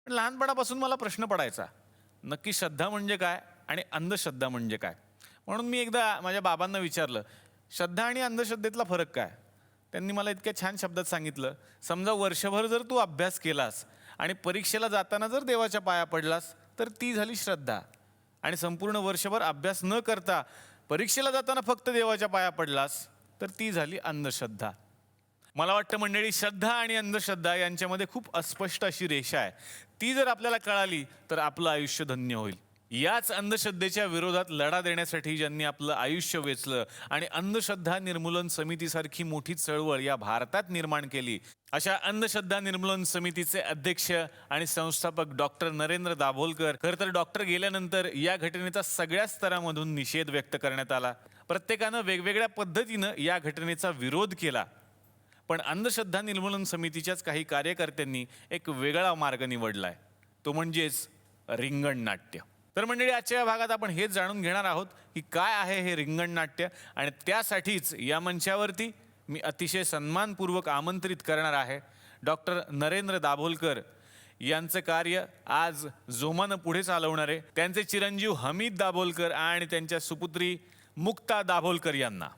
पण लहानपणापासून मला प्रश्न पडायचा, नक्की श्रद्धा म्हणजे काय आणि अंधश्रद्धा म्हणजे काय. म्हणून मी एकदा माझ्या बाबांना विचारलं, श्रद्धा आणि अंधश्रद्धेतला फरक काय. त्यांनी मला इतक्या छान शब्दात सांगितलं, समजा वर्षभर जर तू अभ्यास केलास आणि परीक्षेला जाताना जर देवाच्या पाया पडलास तर ती झाली श्रद्धा, आणि संपूर्ण वर्षभर अभ्यास न करता परीक्षेला जाताना फक्त देवाच्या पाया पडलास तर ती झाली अंधश्रद्धा. मला वाटतं मंडळी, श्रद्धा आणि अंधश्रद्धा यांच्यामध्ये खूप अस्पष्ट अशी रेषा आहे. ती जर आपल्याला कळाली तर आपलं आयुष्य धन्य होईल. याच अंधश्रद्धेच्या विरोधात लढा देण्यासाठी ज्यांनी आपलं आयुष्य वेचलं आणि अंधश्रद्धा निर्मूलन समितीसारखी मोठी चळवळ या भारतात निर्माण केली, अशा अंधश्रद्धा निर्मूलन समितीचे अध्यक्ष आणि संस्थापक डॉक्टर नरेंद्र दाभोलकर. खरं तर डॉक्टर गेल्यानंतर या घटनेचा सगळ्या स्तरामधून निषेध व्यक्त करण्यात आला. प्रत्येकानं वेगवेगळ्या पद्धतीनं या घटनेचा विरोध केला. पण अंधश्रद्धा निर्मूलन समितीच्याच काही कार्यकर्त्यांनी एक वेगळा मार्ग निवडला आहे, तो म्हणजेच रिंगण नाट्य. तर मंडळी, आजच्या या भागात आपण हेच जाणून घेणार आहोत की काय आहे हे रिंगण नाट्य, आणि त्यासाठीच या मंचावरती मी अतिशय सन्मानपूर्वक आमंत्रित करणार आहे डॉक्टर नरेंद्र दाभोलकर यांचं कार्य आज जोमानं पुढे चालवणारे त्यांचे चिरंजीव हमीद दाभोलकर आणि त्यांच्या सुपुत्री मुक्ता दाभोलकर यांना.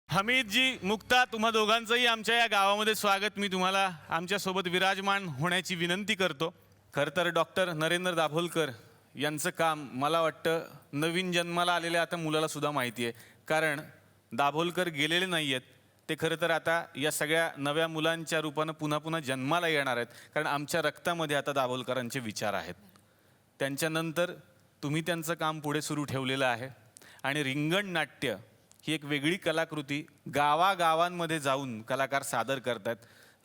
हमीदजी, मुक्ता, तुम्हा दोघांचंही आमच्या या गावामध्ये स्वागत. मी तुम्हाला आमच्यासोबत विराजमान होण्याची विनंती करतो. खरं तर डॉक्टर नरेंद्र दाभोलकर यांचं काम मला वाटतं नवीन जन्माला आलेल्या आता मुलाला सुद्धा माहिती आहे, कारण दाभोलकर गेलेले नाही आहेत. ते खरं तर आता या सगळ्या नव्या मुलांच्या रूपानं पुन्हा पुन्हा जन्माला येणार आहेत, कारण आमच्या रक्तामध्ये आता दाभोलकरांचे विचार आहेत. त्यांच्यानंतर तुम्ही त्यांचं काम पुढे सुरू ठेवलेलं आहे, आणि रिंगण नाट्य ही एक वेगळी कलाकृती गावागावांमध्ये जाऊन कलाकार सादर करतात.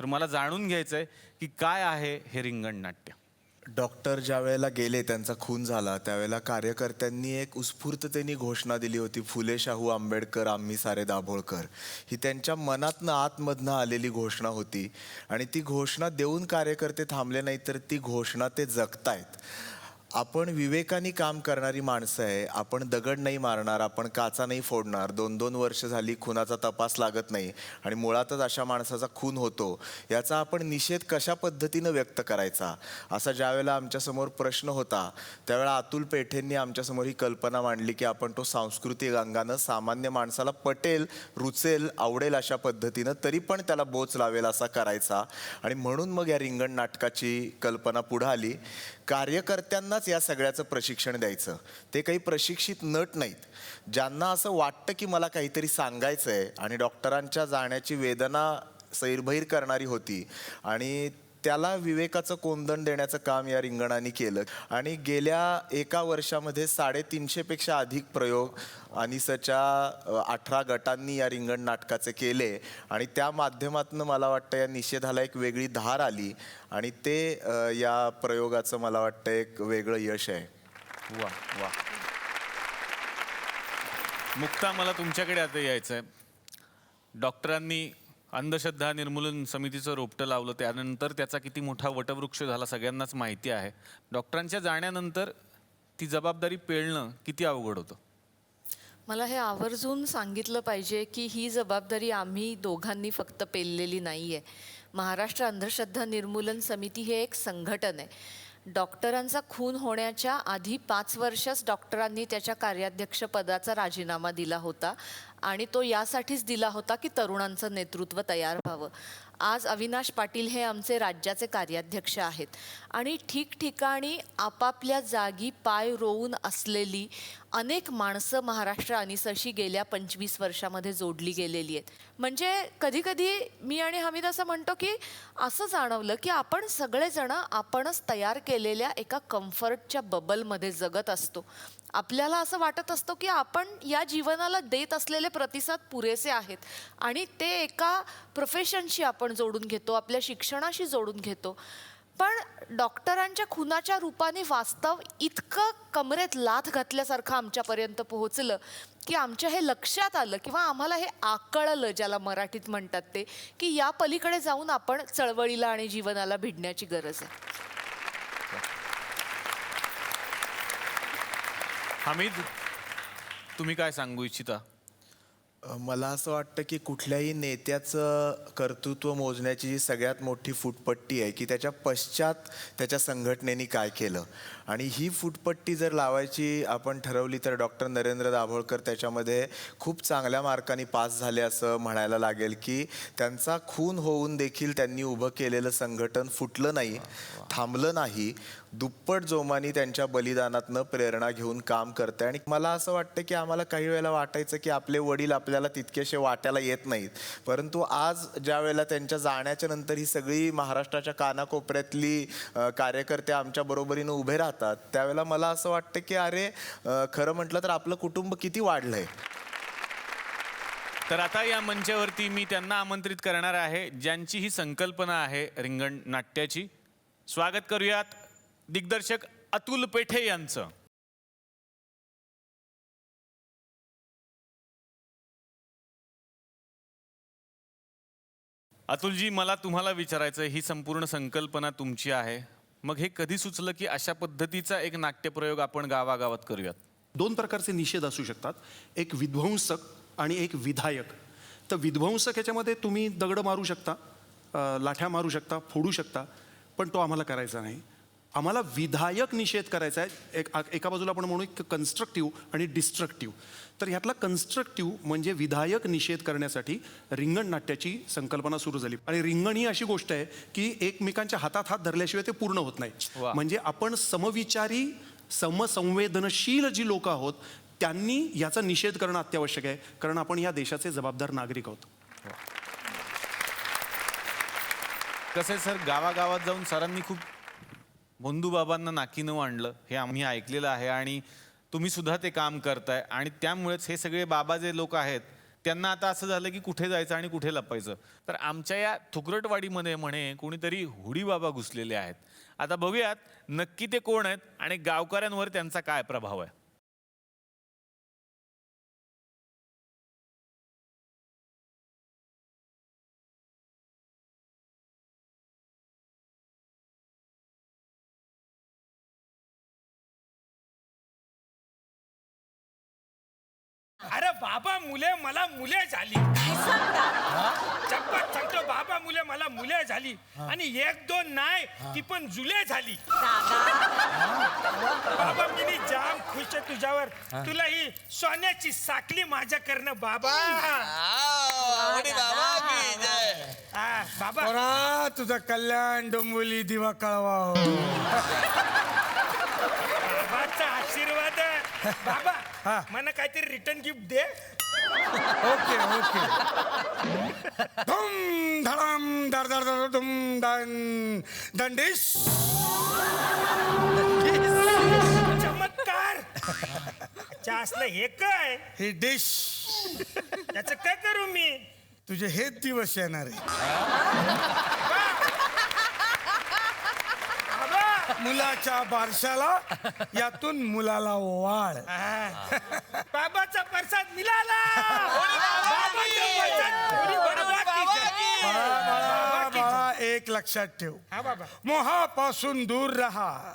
तर मला जाणून घ्यायचं आहे की काय आहे हे रिंगण नाट्य. डॉक्टर ज्या वेळेला गेले, त्यांचा खून झाला, त्यावेळेला कार्यकर्त्यांनी एक उत्स्फूर्ततेने घोषणा दिली होती, फुले शाहू आंबेडकर आम्ही सारे दाभोळकर. ही त्यांच्या मनातनं आतमधनं आलेली घोषणा होती, आणि ती घोषणा देऊन कार्यकर्ते थांबले नाही, तर ती घोषणा ते जगतायत. आपण विवेकाने काम करणारी माणसं आहे. आपण दगड नाही मारणार, आपण काचा नाही फोडणार. 2-2 वर्ष झाली खुनाचा तपास लागत नाही, आणि मुळातच अशा माणसाचा खून होतो. याचा आपण निषेध कशा पद्धतीनं व्यक्त करायचा, असा ज्यावेळेला आमच्यासमोर प्रश्न होता, त्यावेळेला अतुल पेठेंनी आमच्यासमोर ही कल्पना मांडली की आपण तो सांस्कृतिक अंगानं सामान्य माणसाला पटेल, रुचेल, आवडेल अशा पद्धतीनं, तरी पण त्याला बोच लावेल असा करायचा. आणि म्हणून मग या रिंगण नाटकाची कल्पना पुढं आली. कार्यकर्त्यांनाच या सगळ्याचं प्रशिक्षण द्यायचं. ते काही प्रशिक्षित नट नाहीत, ज्यांना असं वाटतं की मला काहीतरी सांगायचं आहे, आणि डॉक्टरांच्या जाण्याची वेदना सैरभैर करणारी होती, आणि त्याला विवेकाचं कोंदण देण्याचं काम या रिंगणाने केलं. आणि गेल्या एका वर्षामध्ये 350 पेक्षा अधिक प्रयोग अनिसच्या 18 गटांनी या रिंगण नाटकाचे केले, आणि त्या माध्यमातून मला वाटतं या निषेधाला एक वेगळी धार आली, आणि ते या प्रयोगाचं मला वाटतं एक वेगळं यश आहे. वा वा. मुक्ता, मला तुमच्याकडे आता यायचं आहे. डॉक्टरांनी अंधश्रद्धा निर्मूलन समितीचं रोपटं लावलं, त्यानंतर त्याचा किती मोठा वटवृक्ष झाला सगळ्यांनाच माहिती आहे. डॉक्टरांच्या जाण्यानंतर ती जबाबदारी पेलणं किती अवघड होतं? मला हे आवर्जून सांगितलं पाहिजे की ही जबाबदारी आम्ही दोघांनी फक्त पेललेली नाही आहे. महाराष्ट्र अंधश्रद्धा निर्मूलन समिती हे एक संघटन आहे. डॉक्टरांचा खून होण्याच्या आधी 5 वर्षच डॉक्टरांनी त्याच्या कार्याध्यक्ष पदाचा राजीनामा दिला होता, आणि तो यासाठीच दिला होता की तरुणांचं नेतृत्व तयार व्हावं. आज अविनाश पाटील हे आमचे राज्याचे कार्याध्यक्ष आहेत, आणि ठिकठिकाणी आपापल्या जागी पाय रोवून असलेली अनेक माणसं महाराष्ट्र अनिसशी गेल्या 25 वर्षामध्ये जोडली गेलेली आहेत. म्हणजे कधीकधी मी आणि हमीद असं म्हणतो की असं जाणवलं की आपण सगळेजण आपणच तयार केलेल्या एका कम्फर्टच्या बबलमध्ये जगत असतो. आपल्याला असं वाटत असतं की आपण या जीवनाला देत असलेले प्रतिसाद पुरेसे आहेत, आणि ते एका प्रोफेशनशी आपण जोडून घेतो, आपल्या शिक्षणाशी जोडून घेतो. पण डॉक्टरांच्या खुनाच्या रूपाने वास्तव इतकं कमरेत लाथ घातल्यासारखं आमच्यापर्यंत पोहोचलं की आमच्या हे लक्षात आलं, किंवा आम्हाला हे आकळलं, ज्याला मराठीत म्हणतात ते, की या पलीकडे जाऊन आपण चळवळीला आणि जीवनाला भिडण्याची गरज आहे. हमीद, तुम्ही काय सांगू इच्छिता? मला असं वाटतं की कुठल्याही नेत्याचं कर्तृत्व मोजण्याची जी सगळ्यात मोठी फुटपट्टी आहे की त्याच्या पश्चात त्याच्या संघटनेने काय केलं. आणि ही फुटपट्टी जर लावायची आपण ठरवली तर डॉक्टर नरेंद्र दाभोळकर त्याच्यामध्ये खूप चांगल्या मार्कांनी पास झाले असं म्हणायला लागेल की त्यांचा खून होऊन देखील त्यांनी उभं केलेलं संघटन फुटलं नाही, थांबलं नाही, दुप्पट जोमाने त्यांच्या बलिदानातनं प्रेरणा घेऊन काम करते. आणि मला असं वाटतं की आम्हाला काही वेळेला वाटायचं की आपले वडील आपल्याला तितकेसे वाट्याला येत नाहीत, परंतु आज ज्या वेळेला त्यांच्या जाण्याच्या नंतर ही सगळी महाराष्ट्राच्या कानाकोपऱ्यातली कार्यकर्ते आमच्या बरोबरीनं उभे राहतात, त्यावेळेला मला असं वाटतं की अरे खरं म्हटलं तर आपलं कुटुंब किती वाढलंय. तर आता या मंचावरती मी त्यांना आमंत्रित करणार आहे ज्यांची ही संकल्पना आहे रिंगण नाट्याची. स्वागत करूयात दिग्दर्शक अतुल पेठे यांचं. अतुलजी, मला तुम्हाला विचारायचं, ही संपूर्ण संकल्पना तुमची आहे, मग हे कधी सुचलं की अशा पद्धतीचा एक नाट्यप्रयोग आपण गावागावात करूयात? 2 प्रकारचे निषेध असू शकतात, एक विध्वंसक आणि एक विधायक. तर विध्वंसक याच्यामध्ये तुम्ही दगड मारू शकता, लाठ्या मारू शकता, फोडू शकता, पण तो आम्हाला करायचा नाही. आम्हाला विधायक निषेध करायचा आहे. एका बाजूला आपण म्हणू की कन्स्ट्रक्टिव्ह आणि डिस्ट्रक्टिव्ह. तर ह्यातला कन्स्ट्रक्टिव्ह म्हणजे विधायक निषेध करण्यासाठी रिंगण नाट्याची संकल्पना सुरू झाली. आणि रिंगण ही अशी गोष्ट आहे की एकमेकांच्या हातात हात धरल्याशिवाय ते पूर्ण होत नाही. म्हणजे आपण समविचारी, समसंवेदनशील जी लोक आहोत त्यांनी याचा निषेध करणं अत्यावश्यक आहे, कारण आपण या देशाचे जबाबदार नागरिक आहोत. कसे सर, गावागावात जाऊन सरांनी खूप भोंदूबाबांना नाकीनं आणलं हे आम्ही ऐकलेलं आहे आणि तुम्ही सुद्धा ते काम करताय. आणि त्यामुळेच हे सगळे बाबा जे लोक आहेत त्यांना आता असं झालं की कुठे जायचं आणि कुठे लपायचं. तर आमच्या या थुकरटवाडीमध्ये म्हणे कोणीतरी हुडी बाबा घुसलेले आहेत. आता बघूयात नक्की ते कोण आहेत आणि गावकऱ्यांवर त्यांचा काय प्रभाव आहे. अरे बाबा, मला मुले झाली. चप्पल सांगतो बाबा, मला मुले झाली आणि 1-2 नाही, ती पण जुले झाली. बाबा, मी जाम खुश आहे तुझ्यावर. तुला ही सोन्याची साखली माझ्याकडनं बाबा. बाबा तुझं कल्याण डोंबिवली दिवा कळवा हो. बाबाचा आशीर्वाद आहे. बाबा, मला काहीतरी रिटर्न गिफ्ट दे. Okay okay. धूम धडाम धड धड धड धूम दन दंडिश. चमत्कार. अच्छा, असलं हे काय? ही डिश त्याचं काय करू मी? तुझे हेच दिवस येणार आहे. मुलाच्या बारशाला यातून मुलाला वाळ. बाबाचा प्रसाद मिळाला. बाळा एक लक्षात ठेव, हा बाबा. मोहापासून दूर राहा,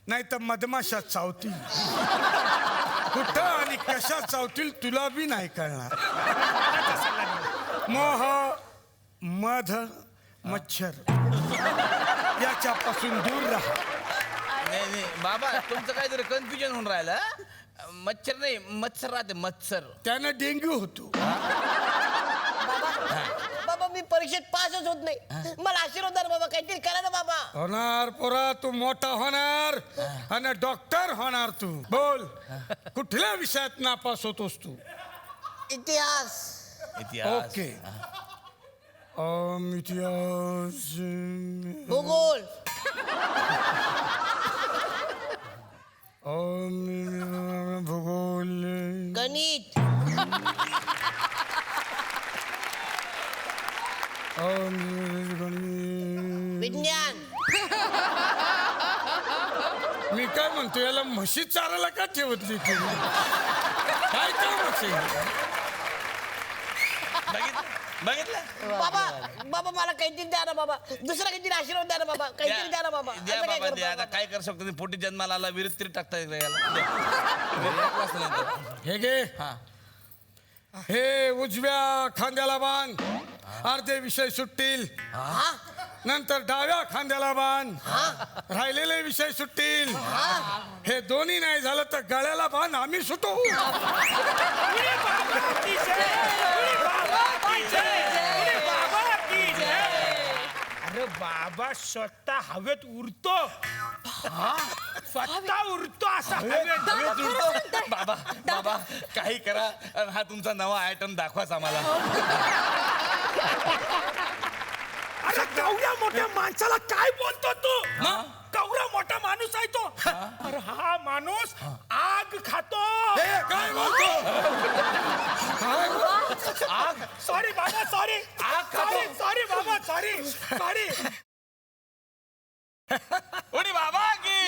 नाही तर मधमाशा चावतील. कुठं आणि कशा चावतील तुला बी नाही कळणार. मोह, मध, मच्छर याच्यापासून दूर राहा. नाही बाबा, तुमचं काहीतरी कन्फ्युजन होऊन राहिलं. मच्छर नाही, मत्सर राहते, मत्सर. त्यानं डेंग्यू होतो. बाबा, मी परीक्षेत पासच होत नाही. मला आशीर्वाद द्या बाबा, काहीतरी करा ना बाबा. होणार पोरा, तू मोठा होणार आणि डॉक्टर होणार. तू बोल, कुठल्या विषयात नापास होतोस तू? इतिहास. ओके. इतिहास, भूगोल. भूगोल, गणित. विज्ञान. मी काय म्हणतो, याला म्हशी चारायला का ठेवतली तू? काय काम असेल? बघितलं बाबा बाबा मला काहीतरी द्या ना बाबा, दुसरा काहीतरी आशीर्वाद द्या ना बाबा, काहीतरी द्या ना बाबा. द्या असं काय बाबा करू द्या. आता बाबा? काय करू शकतो? पोटी जन्माला आला विहिरीत तरी टाकता येईल याला. द्या. हे घे हा. हे उजव्या खांद्याला बांध, अर्धे विषय सुटतील. नंतर डाव्या खांद्याला बांध, राहिलेले विषय सुटतील. हे दोन्ही नाही झालं तर गळ्याला बांध, आम्ही सुटू. उडी बाबा की जय! उडी बाबा की जय! उडी बाबा की जय! अरे बाबा स्वतः हवेत उडतो, स्वतः उडतो असा हवेत. बाबा बाबा काही करा आणि हा तुमचा नवा आयटम दाखवाच आम्हाला. अरे केवढ्या मोठ्या माणसाला काय बोलतो तू? केवढा मोठा माणूस आहे तो. अरे हा माणूस आग खातो. हे काय बोलतो? आग सॉरी बाबा सॉरी सॉरी सॉरी बाबा सॉरी सॉरी. उडी बाबा की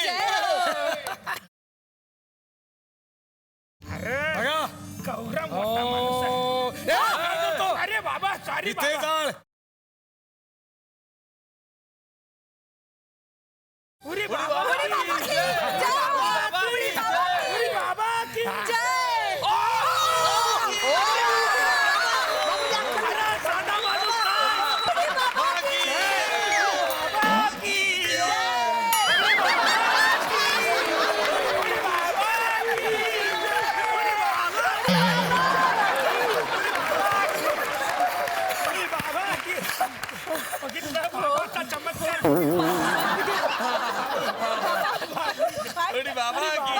अरे बघा केवढा मोठा माणूस आहे. ओ, अरे बाबा सॉरी इथे बाबा. जाळ. उडी बाबा उडी बाबा की जय! उडी बाबा की जय! अरे साधा माणूस नाही. बाबा की जय! उडी बाबा की उडी बाबा की बघितलं बाबाचा चमत्कार. उडी बाबा की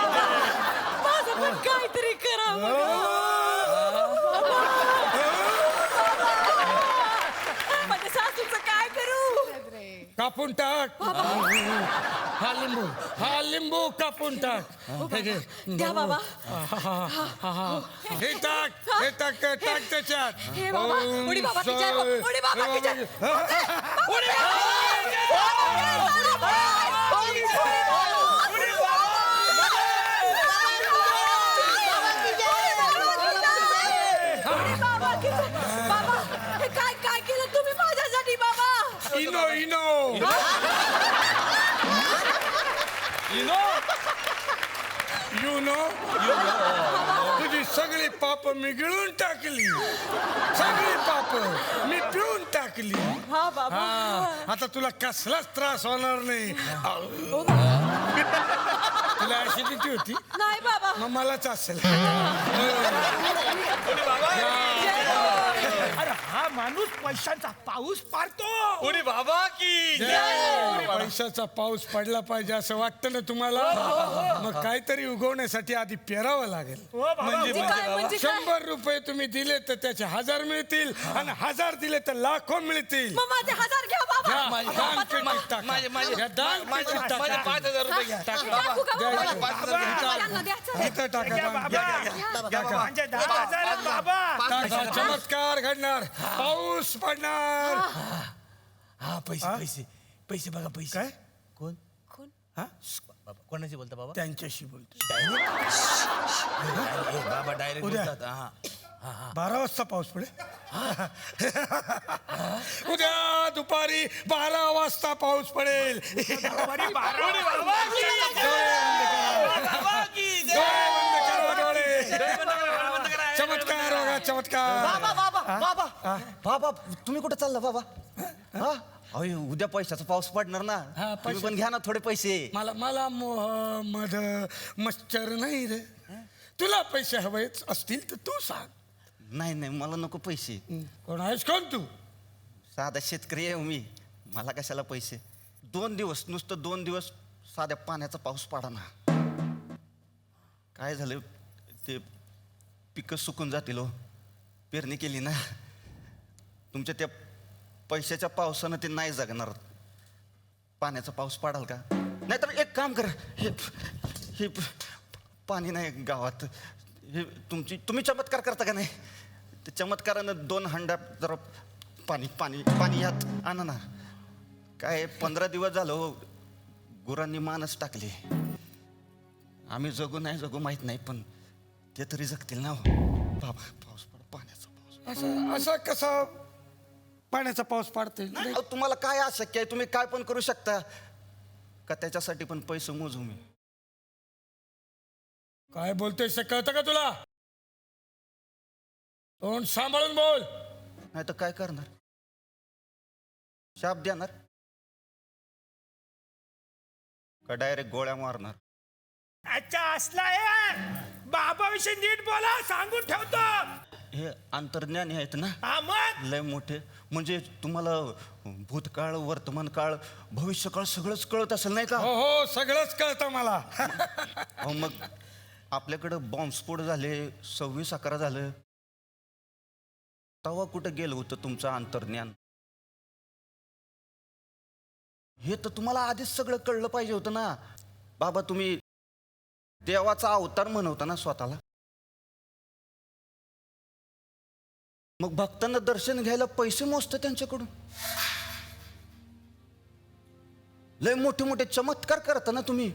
माझं पण काहीतरी करा. माझ्या सासूचं काय करू? कापून टाक. हा लिंबू कापून टाक. हे घे. द्या बाबा. हे टाक, हे टाक त्याच्यात. हे बाबा, उडी बाबा की जय, उडी बाबा की जय. उडी बाबा, हे काय काय केलं तुम्ही माझ्यासाठी बाबा? इनो इनो यू नो तुझी सगळी पाप मी गिळून टाकली. सगळी पाप मी पिऊन टाकली. हा बाबा. आता तुला कसलाच त्रास होणार नाही. तुला ऍसिडिटी होती, नाही बाबा. मग मलाच असेल. अरे हा माणूस पैशांचा पाऊस पाडतो. उडी बाबा की पैशाचा पाऊस पडला पाहिजे असं वाटतं ना तुम्हाला? मग काहीतरी उगवण्यासाठी आधी पेरावं लागेल. हो बाबा म्हणजे काय? 100 रुपये तुम्ही दिले तर त्याचे 1000 मिळतील, आणि 1000 दिले तर लाखो मिळतील. मग माझे 1000 घ्या बाबा. घ्या, दान पेटीत टाका. माझे या दान पेटीत टाका. 5,000 रुपये घ्या. टाकू का बाबा? माझे 5,000 घ्या. यांना द्यायचं. इथं टाका, घ्या दान बाबा. टाका. म्हणजे 10,000 आहेत बाबा. टाका. चमत्कार घडणार, पाऊस पडणार. हा पैसे पैसे पैसे बघा पैसे. काय? कोण कोण? बाबा कोणाशी बोलता बाबा? त्यांच्याशी बोलतो. बाबा डायरेक्ट उद्या. बोलतात. हा 12 वाजता पाऊस पडेल. उद्या दुपारी 12 वाजता पाऊस पडेल. दुपारी 12 बाबा की जय. डोळे बंद करा, डोळे. बंद करा. चमत्कार बघा, चमत्कार. बाबा बाबा बाबा बाबा तुम्ही कुठे चालला बाबा? हा अहो, उद्या पैशाचा पाऊस पडणार ना. हा, तुम्ही पण घ्या ना थोडे पैसे. मला मोह मध मच्छर नाही रे. तुला पैसे हवेच असतील तर तू सांग. नाही नाही मला नको पैसे. कोण आहेस कोण तू? साधा शेतकरी आहे मी. मला कशाला पैसे? 2 दिवस नुसतं 2 दिवस साध्या पाण्याचा पाऊस पडा ना. काय झालं ते पिकं सुकून जातील हो. पेरणी केली ना. तुमच्या त्या पैशाच्या पावसानं ते नाही जगणार. पाण्याचा पाऊस पडाल का? नाहीतर एक काम करा, हे पाणी नाही गावात. हे तुम्ही चमत्कार करता का नाही? ते चमत्कारानं 2 हंडा जरा पाणी पाणी पाणी यात आणा ना. काय 15 दिवस झालं हो, गुरांनी मानच टाकली. आम्ही जगू नाही जगू माहीत नाही, पण ते तरी जगतील ना हो. बाबा पाऊस पड, पाण्याचा पाऊस. असा कसा पाण्याचा पाऊस पाडते अहो, तुम्हाला काय अशक्य आहे? तुम्ही काय पण करू शकता का? त्याच्यासाठी पण पैसे मोजू मी? काय बोलतोयस ते कळतं का तुला? तोंड सांभाळून बोल. नाही तर काय करणार? शाप देणार का डायरेक्ट गोळ्या मारणार? अच्छा असला आहे बाबाविषयी नीट बोला, सांगून ठेवतो. हे अंतर्ज्ञानी आहेत ना, हा मग लय मोठे. म्हणजे तुम्हाला भूतकाळ, वर्तमान काळ, भविष्यकाळ सगळंच कळत असेल नाही का? हो हो सगळंच कळतं मला. अहो, मग आपल्याकडं बॉम्बस्फोट झाले, 26/11 झालं, तेव्हा कुठं गेलं होतं तुमचं अंतर्ज्ञान? हे तर तुम्हाला आधीच सगळं कळलं पाहिजे होतं ना. बाबा तुम्ही देवाचा अवतार म्हणवता ना स्वतःला, मग भक्तांना दर्शन घ्यायला पैसे मोजतं त्यांच्याकडून. लय मोठे मोठे चमत्कार करता ना तुम्ही.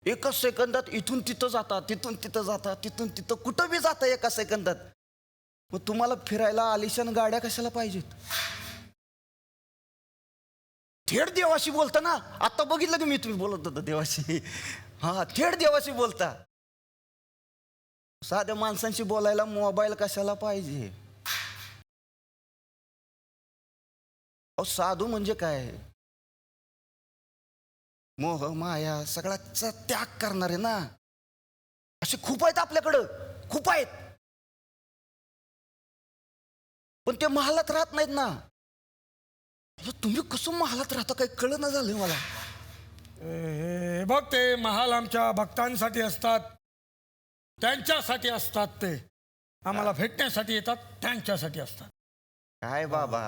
एका सेकंदात इथून तिथं जाता, तिथून तिथं जाता, तिथून तिथं कुठं बी जाता एका सेकंदात. मग तुम्हाला फिरायला आलिशान गाड्या कशाला पाहिजेत? थेट देवाशी बोलता ना. आता बघितलं की मी तुम्ही बोलत होता देवाशी. हा, थेट देवाशी बोलता. साध्या माणसांशी बोलायला मोबाईल कशाला पाहिजे? अहो, साधू म्हणजे काय? मोह माया सगळ्याचा त्याग करणारे ना. असे खूप आहेत आपल्याकडं, खूप आहेत. पण ते महालात राहत नाहीत ना. तुम्ही कसं महालात राहता काही कळलं झालं मला. हे बघ, ते महाल आमच्या भक्तांसाठी असतात, त्यांच्यासाठी असतात. ते आम्हाला भेटण्यासाठी येतात, त्यांच्यासाठी असतात. काय बाबा,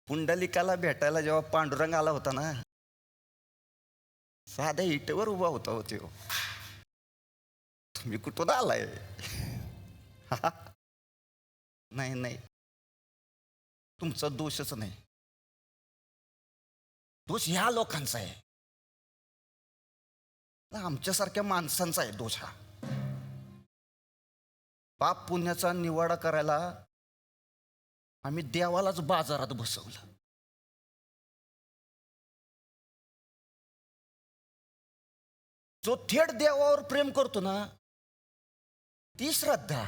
पुंडलिकाला भेटायला जेव्हा पांडुरंग आला होता ना, साध्या इटेवर उभा होता हो त्यो. तुम्ही कुठून आलाय? नाही नाही, तुमचा दोषच नाही, दोष ह्या लोकांचा आहे, आमच्यासारख्या माणसांचा आहे दोष हा. पाप पुण्याचा निवाडा करायला आम्ही देवालाच बाजारात बसवलं. जो थेट देवावर प्रेम करतो ना, ती श्रद्धा.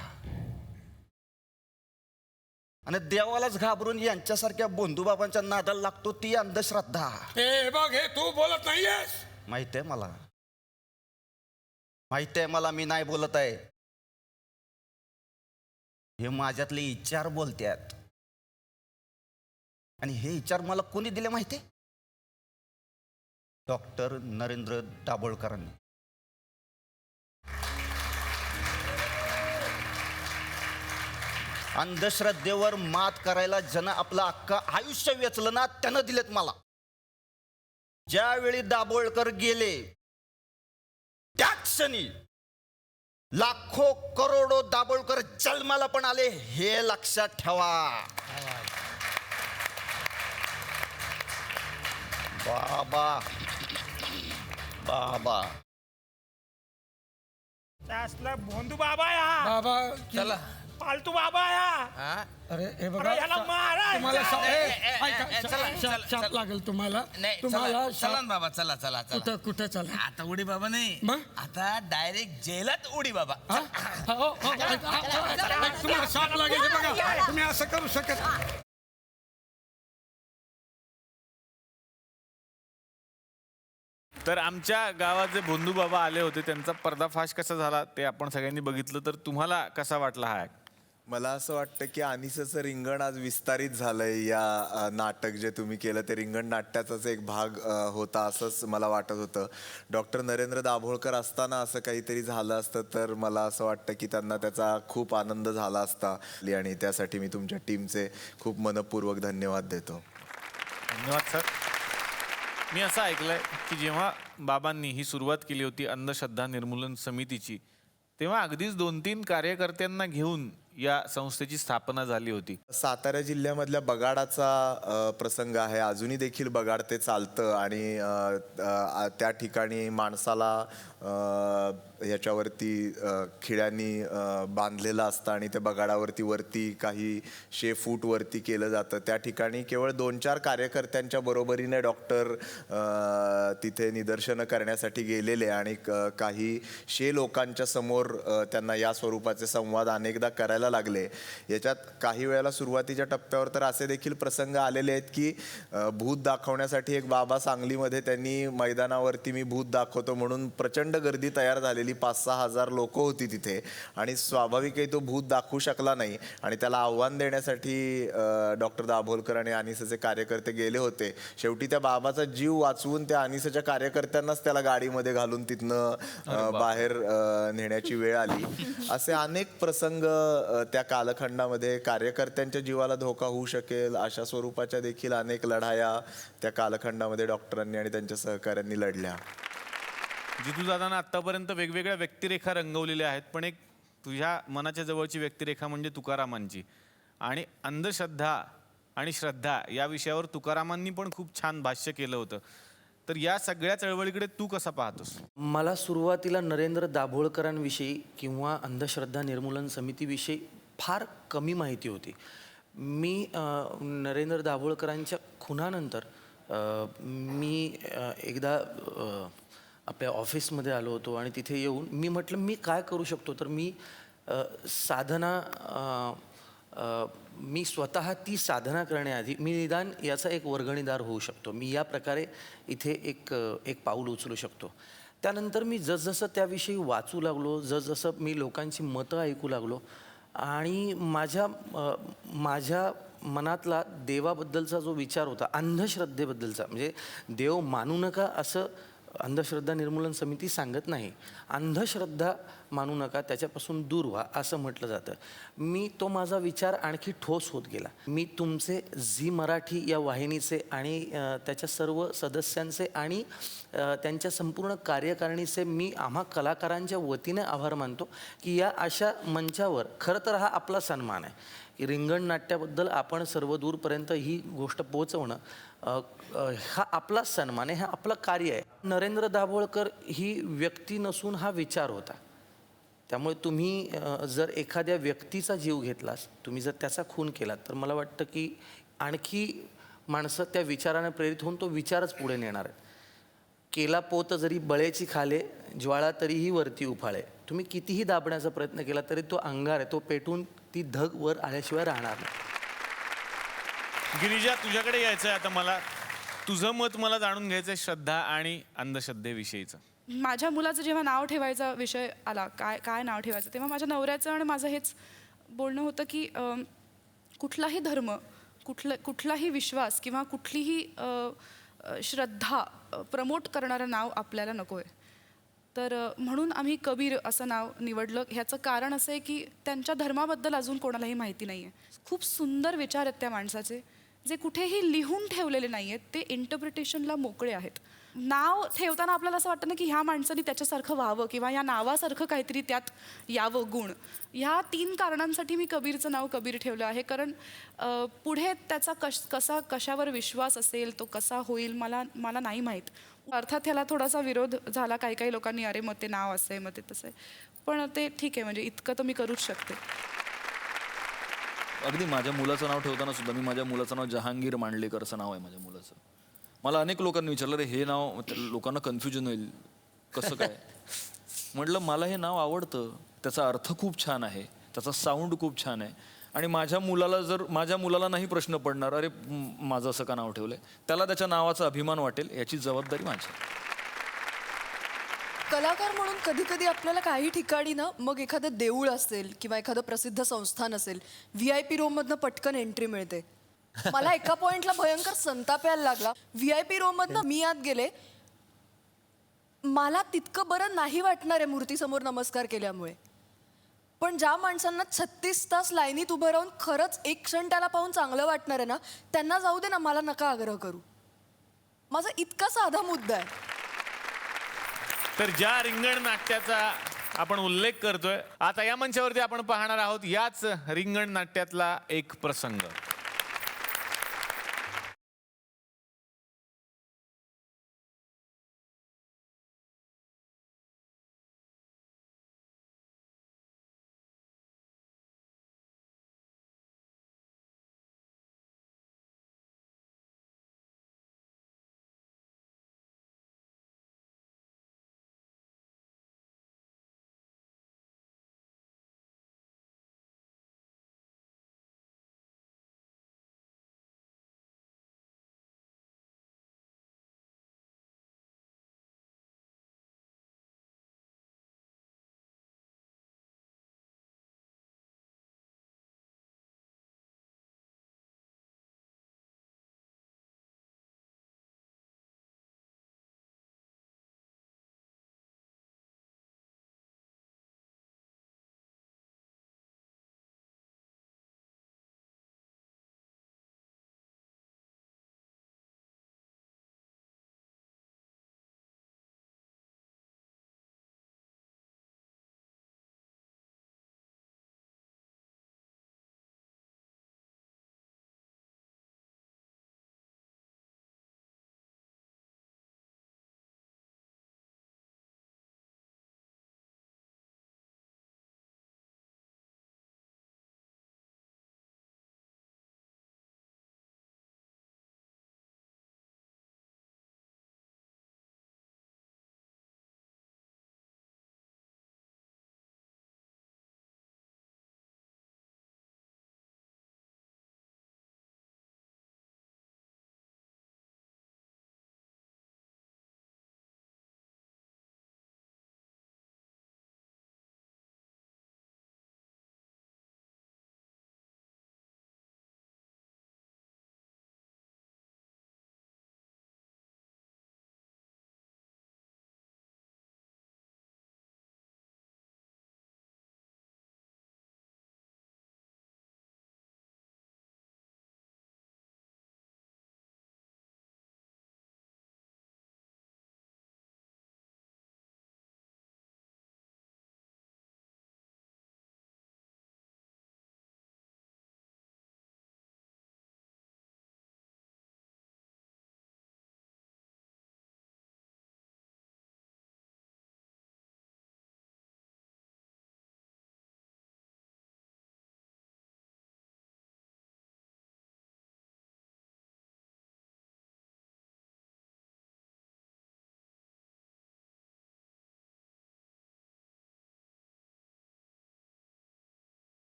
आणि देवालाच घाबरून यांच्यासारख्या बंधुबाबांच्या नादाला लागतो, ती अंधश्रद्धा. हे बघ, हे तू बोलत नाहीयेस. माहित आहे मला, माहित आहे मला, मी नाही बोलत आहे. हे माझ्यातले विचार बोलतात. आणि हे विचार मला कोणी दिले माहिती आहे? डॉक्टर नरेंद्र दाभोळकरांनी. अंधश्रद्धेवर मात करायला ज्यानं आपलं अख्खं आयुष्य वेचलं ना, त्यानं दिलेत मला. ज्यावेळी दाभोळकर गेले त्या क्षणी लाखो करोडो दाभोळकर जन्माला पण आले, हे लक्षात ठेवा. बाबा बाबा असला भोंदू बाबा आहे हा. बाबा चला. फालतू बाबा आहे हा. हा? अरे हे बघा, अरे याला मारा. तुम्हाला शाप- ए, ए, ऐका, चला, शाप- शाप चला. लागेल तुम्हाला. नाही, तुम्हाला चला शाप- चला ना बाबा, चला चला चला. कुठं कुठं चला? आता उडी बाबा नाही, मग? आता डायरेक्ट जेलात उडी बाबा. हा? हो, हो, तुम्हाला शाप लागेल, हे बघा. तुम्ही असं करू शकत. तर आमच्या गावात जे भोंदू बाबा आले होते त्यांचा पर्दाफाश कसा झाला ते आपण सगळ्यांनी बघितलं. तर तुम्हाला कसा वाटला हा act? मला असं वाटतं की अनिसाचं रिंगण आज विस्तारित झालंय. या नाटक जे तुम्ही केलं ते रिंगण नाट्याचाच एक भाग होता असंच मला वाटत होतं. डॉक्टर नरेंद्र दाभोळकर असताना असं काहीतरी झालं असतं तर मला असं वाटतं की त्यांना त्याचा खूप आनंद झाला असता. आणि त्यासाठी मी तुमच्या टीमचे खूप मनपूर्वक धन्यवाद देतो. धन्यवाद सर. मी असं ऐकलंय की जेव्हा बाबांनी ही सुरुवात केली होती अंधश्रद्धा निर्मूलन समितीची, तेव्हा अगदीच 2-3 कार्यकर्त्यांना घेऊन या संस्थेची स्थापना झाली होती. सातारा जिल्ह्यामधल्या बगाडाचा प्रसंग आहे. अजूनही देखील बगाड ते चालतं आणि त्या ठिकाणी माणसाला ह्याच्यावरती खिळ्यांनी बांधलेलं असतं आणि त्या बगाडावरती वरती काही 100 फूट वरती केलं जातं. त्या ठिकाणी केवळ 2-4 कार्यकर्त्यांच्या बरोबरीने डॉक्टर तिथे निदर्शनं करण्यासाठी गेलेले आणि काही 100 लोकांच्या समोर त्यांना या स्वरूपाचे संवाद अनेकदा करायला लागले. याच्यात काही वेळेला सुरुवातीच्या टप्प्यावर तर असे देखील प्रसंग आलेले आहेत की भूत दाखवण्यासाठी एक बाबा सांगलीमध्ये त्यांनी मैदानावरती मी भूत दाखवतो म्हणून प्रचंड गर्दी तयार झालेली 5-6 हजार लोक होती तिथे आणि स्वाभाविकही तो भूत दाखवू शकला नाही आणि त्याला आव्हान देण्यासाठी डॉक्टर दाभोलकर आणि अनिसचे कार्यकर्ते गेले होते. शेवटी त्या बाबाचा जीव वाचवून त्या अनिसच्या कार्यकर्त्यांनाच त्याला गाडीमध्ये घालून तिथनं बाहेर नेण्याची वेळ आली. असे अनेक प्रसंग त्या कालखंडामध्ये कार्यकर्त्यांच्या जीवाला धोका होऊ शकेल अशा स्वरूपाच्या देखील अनेक लढाया त्या कालखंडामध्ये डॉक्टरांनी आणि त्यांच्या सहकाऱ्यांनी लढल्या. जितू दादांना आत्तापर्यंत वेगवेगळ्या व्यक्तिरेखा रंगवलेल्या आहेत, पण एक तुझ्या मनाच्या जवळची व्यक्तिरेखा म्हणजे तुकारामांची. आणि अंधश्रद्धा आणि श्रद्धा या विषयावर तुकारामांनी पण खूप छान भाष्य केलं होतं. तर या सगळ्या चळवळीकडे तू कसा पाहतोस? मला सुरुवातीला नरेंद्र दाभोळकरांविषयी किंवा अंधश्रद्धा निर्मूलन समितीविषयी फार कमी माहिती होती. मी नरेंद्र दाभोळकरांच्या खुनानंतर मी एकदा आपल्या ऑफिसमध्ये आलो होतो आणि तिथे येऊन मी म्हटलं मी काय करू शकतो. तर मी मी स्वतः ती साधना करण्याआधी मी निदान याचा एक वर्गणीदार होऊ शकतो. मी या प्रकारे इथे एक पाऊल उचलू शकतो. त्यानंतर मी जसजसं त्याविषयी वाचू लागलो, जसजसं मी लोकांची मतं ऐकू लागलो आणि माझ्या मनातला देवाबद्दलचा जो विचार होता, अंधश्रद्धेबद्दलचा, म्हणजे देव मानू नका असं अंधश्रद्धा निर्मूलन समिती सांगत नाही. अंधश्रद्धा मानू नका, त्याच्यापासून दूर व्हा असं म्हटलं जातं. तो माझा विचार आणखी ठोस होत गेला. मी तुमचे झी मराठी या वाहिनीचे आणि त्याच्या सर्व सदस्यांचे आणि त्यांच्या संपूर्ण कार्यकारिणीचे मी आम्हा कलाकारांच्या वतीने आभार मानतो की या अशा मंचावर खरं तर हा आपला सन्मान आहे की रिंगण नाट्याबद्दल आपण सर्व दूरपर्यंत ही गोष्ट पोहोचवणं हा आपला सन्मान आहे, हा आपलं कार्य आहे. नरेंद्र दाभोळकर ही व्यक्ती नसून हा विचार होता. त्यामुळे तुम्ही जर एखाद्या व्यक्तीचा जीव घेतलास, तुम्ही जर त्याचा खून केलात, तर मला वाटतं की आणखी माणसं त्या विचाराने प्रेरित होऊन तो विचारच पुढे नेणार आहे. केला पोत जरी बळेची खाले, ज्वाळा तरीही वरती उफाळे. तुम्ही कितीही दाबण्याचा प्रयत्न केला तरी तो अंगार आहे, तो पेटून ती धग वर आल्याशिवाय राहणार नाही. गिरिजा, तुझ्याकडे यायचं आहे आता मला. तुझं मत मला जाणून घ्यायचं आहे श्रद्धा आणि अंधश्रद्धेविषयीचं. माझ्या मुलाचं जेव्हा नाव ठेवायचा विषय आला, काय नाव ठेवायचं, तेव्हा माझ्या नवऱ्याचं आणि माझं हेच बोलणं होतं की कुठलाही धर्म, कुठलाही विश्वास किंवा कुठलीही श्रद्धा प्रमोट करणारं नाव आपल्याला नको आहे. तर म्हणून आम्ही कबीर असं नाव निवडलं. ह्याचं कारण असं आहे की त्यांच्या धर्माबद्दल अजून कोणालाही माहिती नाही आहे. खूप सुंदर विचार आहेत त्या माणसाचे, जे कुठेही लिहून ठेवलेले नाही आहेत, ते इंटरप्रिटेशनला मोकळे आहेत. नाव ठेवताना आपल्याला असं वाटतं ना की ह्या माणसाने त्याच्यासारखं व्हावं किंवा या नावासारखं काहीतरी त्यात यावं गुण. ह्या 3 कारणांसाठी मी कबीरचं नाव कबीर ठेवलं आहे. कारण पुढे त्याचा कशावर विश्वास असेल, तो कसा होईल मला नाही माहीत. अर्थात ह्याला थोडासा विरोध झाला काही लोकांनी, अरे मग ते नाव असं आहे, मग ते तसं आहे. पण ते ठीक आहे, म्हणजे इतकं तर मी करूच शकते. अगदी माझ्या मुलाचं नाव ठेवताना सुद्धा मी माझ्या मुलाचं नाव जहांगीर मांडलेकर असं नाव आहे माझ्या मुलाचं. मला अनेक लोकांनी विचारलं, रे हे नाव लोकांना कन्फ्युजन होईल कसं काय. म्हटलं मला हे नाव आवडतं, त्याचा अर्थ खूप छान आहे, त्याचा साऊंड खूप छान आहे आणि माझ्या मुलाला नाही प्रश्न पडणार अरे माझं असं का नाव ठेवलंय, त्याला त्याच्या नावाचा अभिमान वाटेल, याची जबाबदारी माझी. कलाकार म्हणून कधी कधी आपल्याला काही ठिकाणी ना मग एखादं देऊळ असेल किंवा एखादं प्रसिद्ध संस्थान असेल, VIP रोममधनं पटकन एंट्री मिळते. मला एका पॉइंटला भयंकर संताप यायला लागला. VIP रोममधनं मी आत गेले, मला तितकं बरं नाही वाटणार आहे मूर्तीसमोर नमस्कार केल्यामुळे, पण ज्या माणसांना 36 तास लाईनीत उभं राहून खरंच एक क्षण त्याला पाहून चांगलं वाटणार आहे ना, त्यांना जाऊ दे ना, मला नका आग्रह करू. माझा इतका साधा मुद्दा आहे. तर ज्या रिंगण नाट्याचा आपण उल्लेख करतोय. आता या मंचावरती आपण पाहणार आहोत याच रिंगण नाट्यातला एक प्रसंग.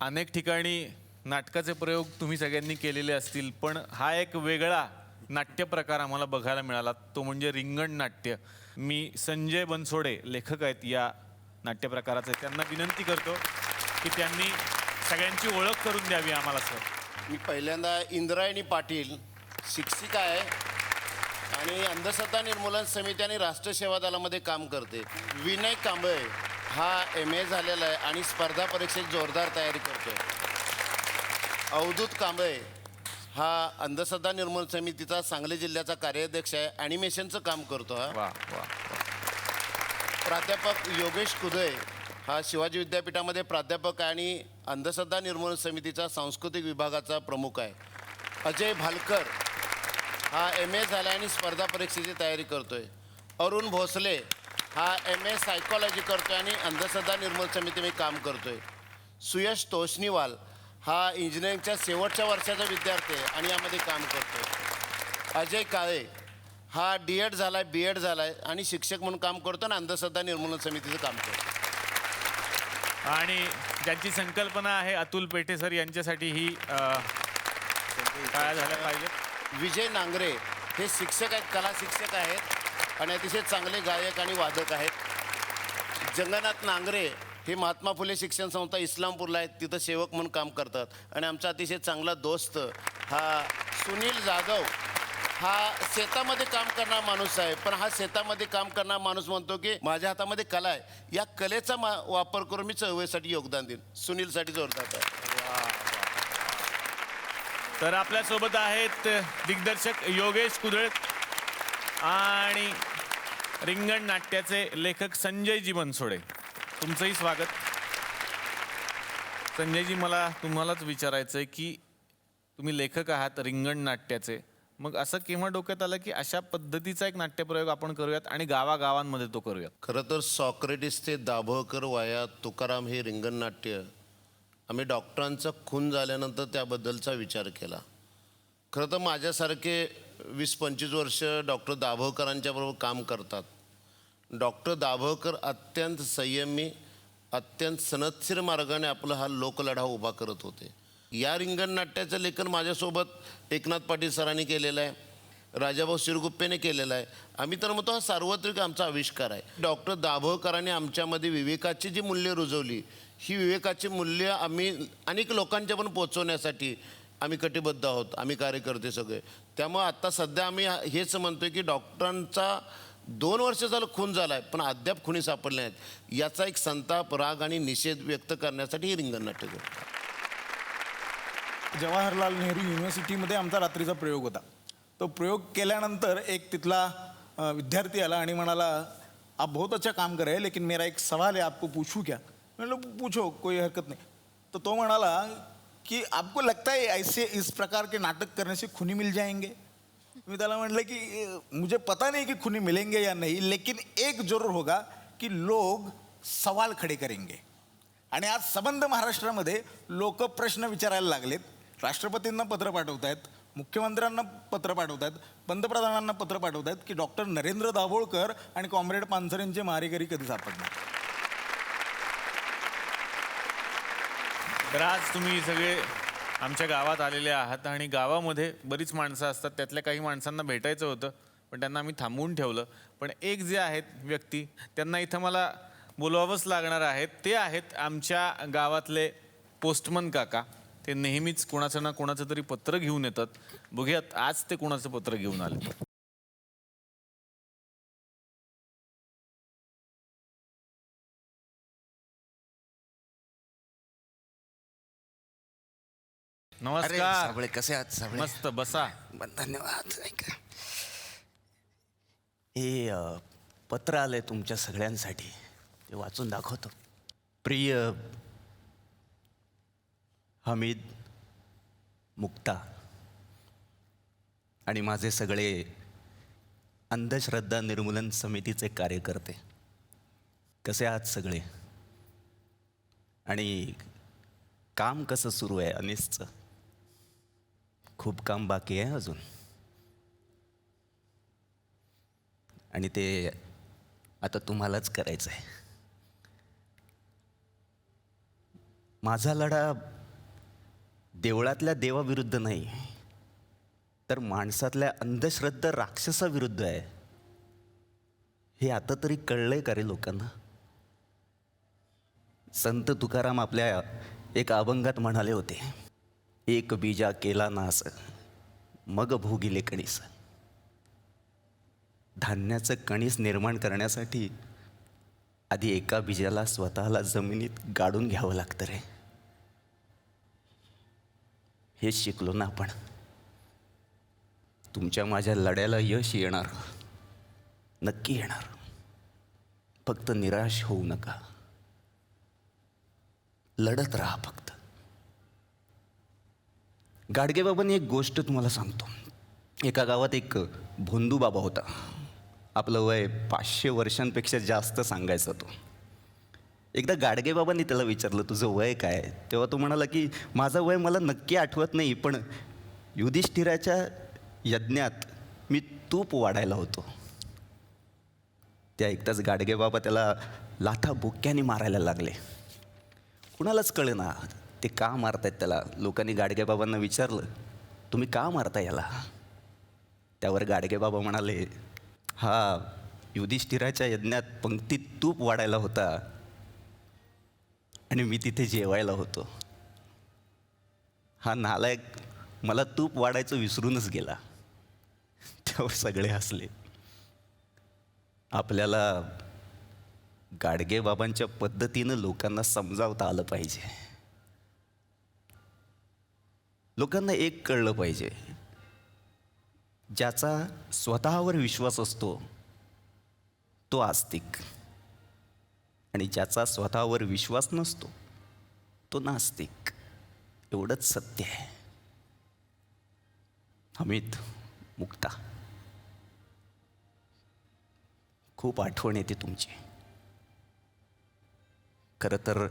अनेक ठिकाणी नाटकाचे प्रयोग तुम्ही सगळ्यांनी केलेले असतील, पण हा एक वेगळा नाट्य प्रकार आम्हाला बघायला मिळाला, तो म्हणजे रिंगण नाट्य. मी संजय बनसोडे लेखक आहेत या नाट्य प्रकाराचे, त्यांना विनंती करतो की त्यांनी सगळ्यांची ओळख करून द्यावी आम्हाला. सर, मी पहिल्यांदा इंद्रायणी पाटील शिक्षिका आहे आणि अंधश्रद्धा निर्मूलन समिती आणि राष्ट्र सेवा दलामध्ये काम करते. विनय कांबळे हा MA झालेला आहे आणि स्पर्धा परीक्षेत जोरदार तयारी करतोय. अवधूत कांबळे हा अंधश्रद्धा निर्मूलन समितीचा सांगली जिल्ह्याचा कार्याध्यक्ष आहे, ॲनिमेशनचं काम करतो. हा प्राध्यापक योगेश कुदय हा शिवाजी विद्यापीठामध्ये प्राध्यापक आहे आणि अंधश्रद्धा निर्मूलन समितीचा सांस्कृतिक विभागाचा प्रमुख आहे. अजय भालकर हा MA झाला आणि स्पर्धा परीक्षेची तयारी करतोय. अरुण भोसले हा MA सायकॉलॉजी करतोय आणि अंधश्रद्धा निर्मूलन समितीमध्ये काम करतोय. सुयश तोष्णीवाल हा इंजिनिअरिंगच्या शेवटच्या वर्षाचा विद्यार्थी आहे आणि यामध्ये काम करतो. अजय काळे हा D.Ed झाला आहे, B.Ed झाला आहे आणि शिक्षक म्हणून काम करतो आणि अंधश्रद्धा निर्मूलन समितीचं काम करतो. आणि ज्यांची संकल्पना आहे अतुल पेठे सर, यांच्यासाठी ही काय झालं पाहिजे. विजय नांगरे हे शिक्षक आहेत, कला शिक्षक आहेत आणि अतिशय चांगले गायक आणि वादक आहेत. जगन्नाथ नांगरे हे महात्मा फुले शिक्षण संस्था इस्लामपूरला आहेत, तिथं सेवक म्हणून काम करतात. आणि आमचा अतिशय चांगला दोस्त हा सुनील जाधव हा शेतामध्ये काम करणारा माणूस आहे, पण हा शेतामध्ये काम करणारा माणूस म्हणतो की माझ्या हातामध्ये कला आहे, या कलेचा वापर करून मी चळवळीसाठी योगदान देईन. सुनीलसाठी जोरदार आहे. तर आपल्यासोबत आहेत दिग्दर्शक योगेश कुदळ आणि रिंगण नाट्याचे लेखक संजयजी बनसोडे. तुमचंही स्वागत. संजयजी, मला तुम्हालाच विचारायचं आहे की तुम्ही लेखक आहात रिंगण नाट्याचे, मग असं केव्हा डोक्यात आलं की अशा पद्धतीचा एक नाट्यप्रयोग आपण करूयात आणि गावागावांमध्ये तो करूयात? खरं तर सॉक्रेटिस ते दाभोळकर वाया तुकाराम हे रिंगण नाट्य आम्ही डॉक्टरांचा खून झाल्यानंतर त्याबद्दलचा विचार केला. खरं तर माझ्यासारखे 20-25 वर्ष डॉक्टर दाभोळकरांच्याबरोबर काम करतात. डॉक्टर दाभोळकर अत्यंत संयमी, अत्यंत सनदशीर मार्गाने आपला हा लोकलढा उभा करत होते. या रिंगण नाट्याचं लेखन माझ्यासोबत एकनाथ पाटील सरांनी केलेलं आहे, राजाभाऊ सिरगुप्पेने केलेला आहे. आम्ही तर म्हणतो हा सार्वत्रिक आमचा आविष्कार आहे. डॉक्टर दाभोळकरांनी आमच्यामध्ये विवेकाची जी मूल्य रुजवली, ही विवेकाची मूल्य आम्ही अनेक लोकांच्या पण पोचवण्यासाठी आम्ही कटिबद्ध आहोत, आम्ही कार्यकर्ते सगळे. त्यामुळे आत्ता सध्या आम्ही हेच म्हणतोय की डॉक्टरांचा 2 वर्ष झालं खून झाला आहे, पण अद्याप खुनी सापडले नाहीत. याचा एक संताप, राग आणि निषेध व्यक्त करण्यासाठी ही रिंगण नाट्य करतो. जवाहरलाल नेहरू युनिव्हर्सिटीमध्ये आमचा रात्रीचा प्रयोग होता. तो प्रयोग केल्यानंतर एक तिथला विद्यार्थी आला आणि म्हणाला, आप बहुत अच्छा काम कर रहे हैं, लेकिन मेरा एक सवाल है, आपको पूछूं क्या? मैंने पूछो, कोई हरकत नहीं. तो म्हणाला कि आपको लगता है ऐसे इस प्रकार के नाटक करने से खूनी मिल जाएंगे? मी त्याला म्हटलं की मुझे पता नहीं कि खूनी मिलेंगे या नहीं, लेकिन एक जरूर होगा कि लोग सवाल खडे करेंगे. आणि आज सबंध महाराष्ट्रामध्ये लोक प्रश्न विचारायला लागलेत. राष्ट्रपतींना पत्र पाठवत आहेत, मुख्यमंत्र्यांना पत्र पाठवत आहेत, पंतप्रधानांना पत्र पाठवत आहेत की डॉक्टर नरेंद्र दाभोळकर आणि कॉम्रेड पानसरेंचे मारेकरी कधी सापडणार. तर आज तुम्ही सगळे आमच्या गावात आलेले आहात आणि गावामध्ये बरीच माणसं असतात. त्यातल्या काही माणसांना भेटायचं होतं, पण त्यांना आम्ही थांबवून ठेवलं. पण एक जे आहेत व्यक्ती, त्यांना इथं मला बोलवावंच लागणार आहेत. ते आहेत आमच्या गावातले पोस्टमन काका. ते नेहमीच कोणाचं ना कोणाचं तरी पत्र घेऊन येतात. बघूयात आज ते कोणाचं पत्र घेऊन आले. नमस्कार साबळे, कसे आहात साबळे? मस्त, बसा. धन्यवाद. हे पत्र आलंय तुमच्या सगळ्यांसाठी, ते वाचून दाखवतो. प्रिय हमीद, मुक्ता आणि माझे सगळे अंधश्रद्धा निर्मूलन समितीचे कार्यकर्ते, कसे आहात सगळे? आणि काम कसं सुरू आहे अनिसचं? खूप काम बाकी आहे अजून, आणि ते आता तुम्हालाच करायचं आहे. माझा लढा देवळातल्या देवाविरुद्ध नाही, तर माणसातल्या अंधश्रद्धा राक्षसाविरुद्ध आहे. हे आता तरी कळलंय का रे लोकांना? संत तुकाराम आपल्या एक अभंगात म्हणाले होते, एक बीजा केला नास मग भोगिले कणीस. धान्याचं कणीस निर्माण करण्यासाठी आधी एका बीजाला स्वतःला जमिनीत गाडून घ्यावं लागतं रे. हेच शिकलो ना आपण. तुमच्या माझ्या लढ्याला यश येणार, नक्की येणार. फक्त निराश होऊ नका, लढत राहा फक्त. गाडगेबाबांनी एक गोष्ट तुम्हाला सांगतो. एका गावात एक भोंदू बाबा होता. आपलं वय 500 वर्षांपेक्षा जास्त सांगायचा तो. एकदा गाडगेबाबांनी त्याला विचारलं, तुझं वय काय? तेव्हा तो म्हणाला की माझं वय मला नक्की आठवत नाही, पण युधिष्ठिराच्या यज्ञात मी तूप वाढायला होतो. त्या ऐकताच गाडगेबाबा त्याला लाथा बुक्क्याने मारायला लागले. कुणालाच कळेना ते का मारतायत त्याला. लोकांनी गाडगेबाबांना विचारलं, तुम्ही का मारता याला? त्यावर गाडगेबाबा म्हणाले, हा युधिष्ठिराच्या यज्ञात पंक्तीत तूप वाढायला होता आणि मी तिथे जेवायला होतो. हा नालायक मला तूप वाढायचं विसरूनच गेला. त्यावर सगळे हसले. आपल्याला गाडगेबाबांच्या पद्धतीनं लोकांना समजावता आलं पाहिजे. लोकांना एक कळलं पाहिजे, ज्याचा स्वतःवर विश्वास असतो तो आस्तिक, आणि ज्याचा स्वतःवर विश्वास नसतो तो नास्तिक. एवढंच सत्य आहे. हमीद, मुक्ता, खूप आठवण येते तुमची. खरं तर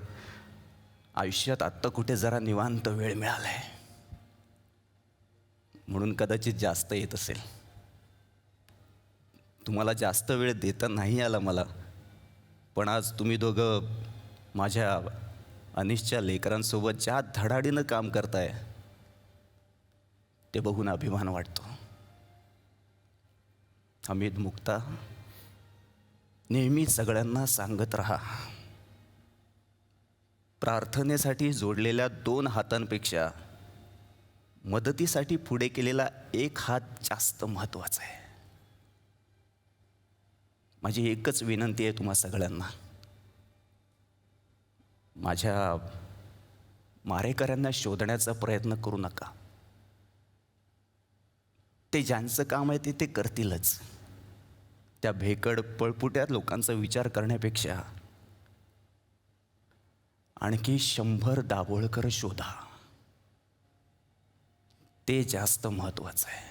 आयुष्यात आत्ता कुठे जरा निवांत वेळ मिळालाय म्हणून कदाचित जास्त येत असेल. तुम्हाला जास्त वेळ देता नाही आला मला, पण आज तुम्ही दोघं माझ्या अनिशच्या लेकरांसोबत ज्या धडाडीनं काम करताय ते बघून अभिमान वाटतो. हमीद, मुक्ता, नेहमी सगळ्यांना सांगत राहा, प्रार्थनेसाठी जोडलेल्या 2 हातांपेक्षा मदतीसाठी पुढे केलेला 1 हात जास्त महत्त्वाचा आहे. माझी एकच विनंती आहे तुम्हा सगळ्यांना, माझ्या मारेकऱ्यांना शोधण्याचा प्रयत्न करू नका. ते ज्यांचं काम आहे ते करतीलच. त्या भेकड पळपुट्या लोकांचा विचार करण्यापेक्षा आणखी 100 दाभोळकर शोधा, ते जास्त महत्त्वाचं आहे.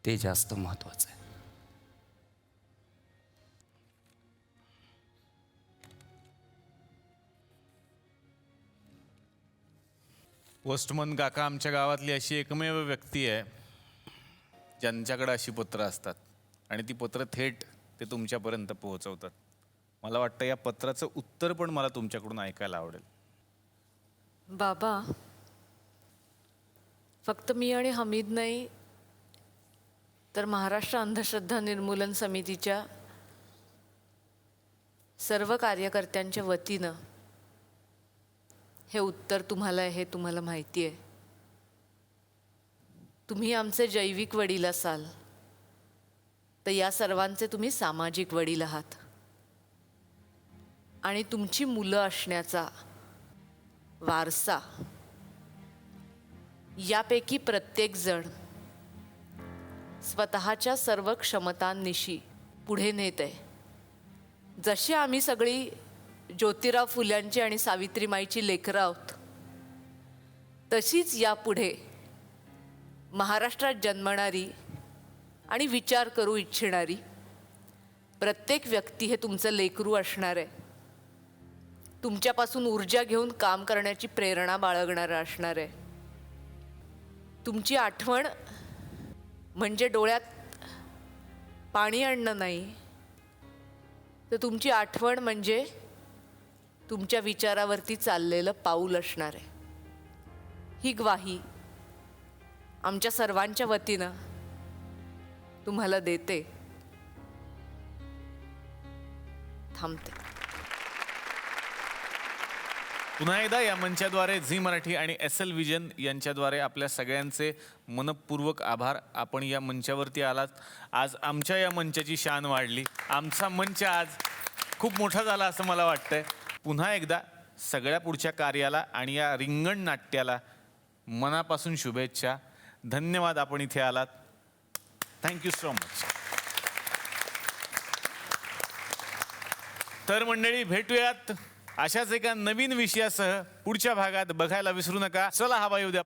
ते जास्त महत्त्वाचं आहे. पोस्टमन काका आमच्या गावातली अशी एकमेव व्यक्ती आहे ज्यांच्याकडे अशी पत्र असतात आणि ती पत्र थेट ते तुमच्यापर्यंत पोहोचवतात. मला वाटतं या पत्राचं उत्तर पण मला तुमच्याकडून ऐकायला आवडेल. बाबा, फक्त मी आणि हमीद नाही तर महाराष्ट्र अंधश्रद्धा निर्मूलन समितीच्या सर्व कार्यकर्त्यांच्या वतीनं हे उत्तर तुम्हाला हे तुम्हाला माहिती आहे. तुम्ही आमचे जैविक वडील असाल तर या सर्वांचे तुम्ही सामाजिक वडील आहात. आणि तुमची मुलं असण्याचा वारसा यापैकी प्रत्येकजण स्वतःच्या सर्व क्षमतांनिशी पुढे नेत आहे. जशी आम्ही सगळी ज्योतिराव फुल्यांची आणि सावित्रीमाईची लेकरं आहोत, तशीच यापुढे महाराष्ट्रात जन्मणारी आणि विचार करू इच्छिणारी प्रत्येक व्यक्ती हे तुमचं लेकरू असणार आहे. तुमच्यापासून ऊर्जा घेऊन काम करण्याची प्रेरणा बाळगणारं असणार आहे. तुमची आठवण म्हणजे डोळ्यात पाणी आणणं नाही, तर तुमची आठवण म्हणजे तुमच्या विचारावरती चाललेलं पाऊल असणार आहे. ही ग्वाही आमच्या सर्वांच्या वतीनं तुम्हाला देते. थांबते. पुन्हा एकदा या मंचाद्वारे झी मराठी आणि SL विजन यांच्याद्वारे आपल्या सगळ्यांचे मनपूर्वक आभार. आपण या मंचावरती आलात, आज आमच्या या मंचाची शान वाढली. आमचा मंच आज खूप मोठा झाला असं मला वाटतंय. पुन्हा एकदा सगळ्या पुढच्या कार्याला आणि या रिंगण नाट्याला मनापासून शुभेच्छा. धन्यवाद आपण इथे आलात. Thank you so much. तर मंडळी, भेटूयात अशाच एका नवीन विषयासह पुढच्या भागात. बघायला विसरू नका. चला हवा येऊ द्या.